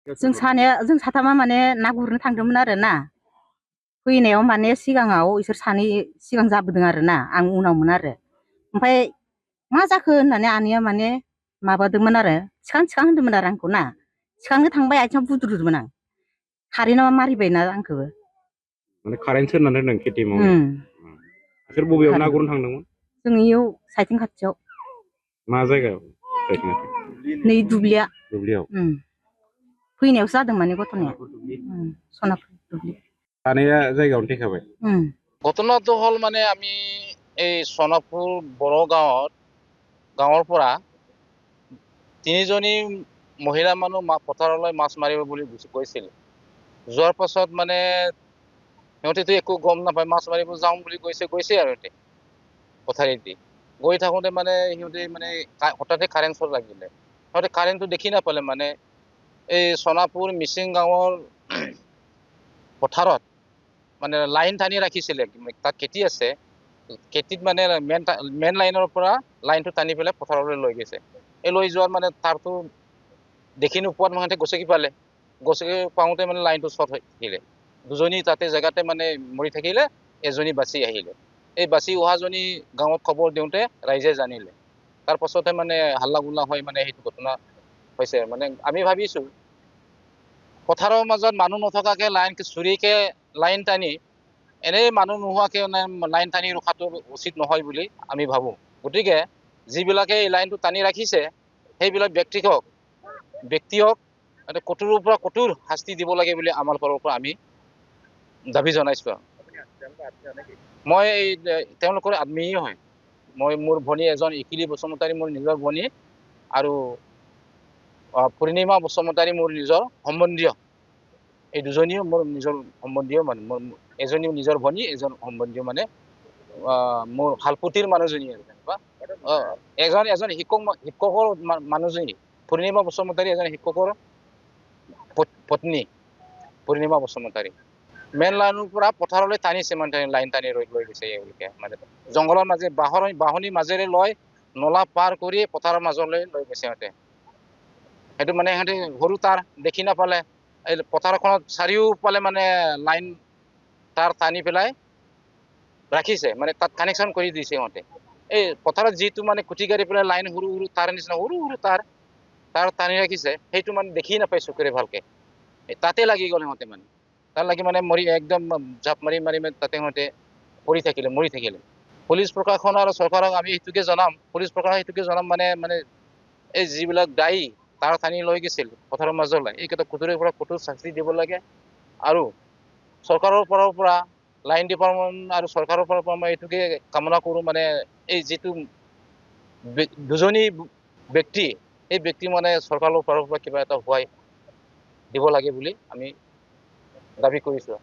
जों साथामा माने ना गुरनो थांदोंमोन आरो ना फैनायाव माने सिगाङाव इसोर सानै सिगां जाबोदों आरो ना आं उनावमोन आरो ओमफ्राय मा जाखो होननानै आनैया माने माबादोंमोन आरो थिखां होनदोंमोन आरो आंखौ ना थिखांनो थांबाय आथिङाव बुद्रुदोंमोन आं कारेन्टआ मारिबायना आंखौबो माने कारेन्ट सोरनानै होदों खेथि मावनो बिसोर बबेयाव ना गुरनो थांदोंमोन जों इयाव साइथिं खाथियाव मा जायगायाव नै दुब्लिया दुब्लियाव फैनायावसो जादों माने गथ'नाया सनापुर दुब्लि सानैया जायगायावनो थैखाबाय ঘটনাটো হ'ল মানে আমি এই সোনাপুৰ বড়ো গাঁৱৰ পৰা তিনিজনী মহিলা মানুহ পথাৰলৈ মাছ মাৰিব বুলি গৈছিল যোৱাৰ পাছত মানে সিহঁতেতো একো গম নাপায় মাছ মাৰিব যাওঁ বুলি গৈছে আৰু সিহঁতে পথাৰেদি গৈ থাকোঁতে মানে সিহঁতে মানে হঠাতে কাৰেণ্ট শ্বৰ্ট লাগিলে সিহঁতে কাৰেণ্টটো দেখি নাপালে মানে এই সোনাপুৰ মিচিং গাঁৱৰ পথাৰত মানে লাইন টানি ৰাখিছিলে তাত খেতি আছে খেতিত মানে মেইন লাইনৰ পৰা লাইনটো টানি পেলাই পথাৰলৈ লৈ গৈছে এই লৈ যোৱাৰ মানে তাৰটো দেখি নোপোৱাত সিহঁতে গছকি পালে গছকি পাওঁতে মানে লাইনটো শ্বৰ্ট হৈ থাকিলে দুজনী তাতে জেগাতে মানে মৰি থাকিলে এজনী বাচি আহিলে এই বাচি অহাজনী গাঁৱত খবৰ দিওঁতে ৰাইজে জানিলে তাৰ পাছতে মানে হাল্লা গোল্লা হৈ মানে সেইটো ঘটনা হৈছে মানে আমি ভাবিছোঁ পথাৰৰ মাজত মানুহ নথকাকে চুৰিকে লাইন টানি এনেই মানুহ নোহোৱাকে লাইন টানি ৰখাটো উচিত নহয় বুলি আমি ভাবোঁ গতিকে যিবিলাকে এই লাইনটো টানি ৰাখিছে সেইবিলাক ব্যক্তিক কঠোৰৰ পৰা কঠোৰ শাস্তি দিব লাগে বুলি আমাৰ ফালৰ পৰা আমি দাবী জনাইছোঁ মই তেওঁলোকৰ আত্মীয় হয় মই মোৰ ভনী এজন ইকিলি বসুমতাৰী মোৰ নিজৰ ভনী আৰু পূৰ্ণিমা বসুমতাৰী মোৰ নিজৰ সম্বন্ধীয় এই দুজনীও মোৰ নিজৰ সম্বন্ধীয় মানে মোৰ এজনীও নিজৰ ভনী এজন সম্বন্ধীয় মানে মোৰ শালপুতিৰ মানুহজনী আৰু তেনেকুৱা এজন শিক্ষকৰ মানুহজনী পূৰ্ণিমা বসুমতাৰী এজন শিক্ষকৰ পত্নী পূৰ্ণিমা বসুমতাৰী মেইন লাইনৰ পৰা পথাৰলৈ টানিছে মানে লাইন টানি লৈ গৈছে এওঁলোকে মানে জংঘলৰ মাজে বাঁহনিৰ মাজেৰে লৈ নলা পাৰ কৰি পথাৰৰ মাজলৈ লৈ গৈছে সিহঁতে সেইটো মানে সিহঁতে সৰু তাৰ দেখি নাপালে এই পথাৰখনত চাৰিওফালে মানে লাইন তাৰ টানি পেলাই ৰাখিছে মানে তাত কানেকশ্যন কৰি দিছে সিহঁতে এই পথাৰত যিটো মানে খুটি কাঢ়ি পেলাই লাইন সৰু তাৰ নিচিনা সৰু তাৰ টানি ৰাখিছে সেইটো মানে দেখি নাপায় চকুৰে ভালকে তাতে লাগি গ'ল সিহঁতে মানে তাৰ লাগি মানে মৰি একদম জাপ মাৰি তাতে সিহঁতে মৰি থাকিলে পুলিচ প্ৰশাসন আৰু চৰকাৰক আমি সেইটোকে জনাম পুলিচ প্ৰশাসন সেইটোকে জনাম মানে এই যিবিলাক দায়ী তাৰ টানি লৈ গৈছিল পথাৰৰ মাজলৈ এইকেইটা কঠোৰৰ পৰা কঠোৰ শাস্তি দিব লাগে আৰু চৰকাৰৰ পৰা লাইন ডিপাৰ্টমেণ্ট আৰু চৰকাৰৰ পৰা মই এইটোকে কামনা কৰোঁ মানে এই যিটো দুজনী ব্যক্তি এই ব্যক্তি মানে চৰকাৰৰ পৰা কিবা এটা সহায় দিব লাগে বুলি আমি দাবী কৰিছোঁ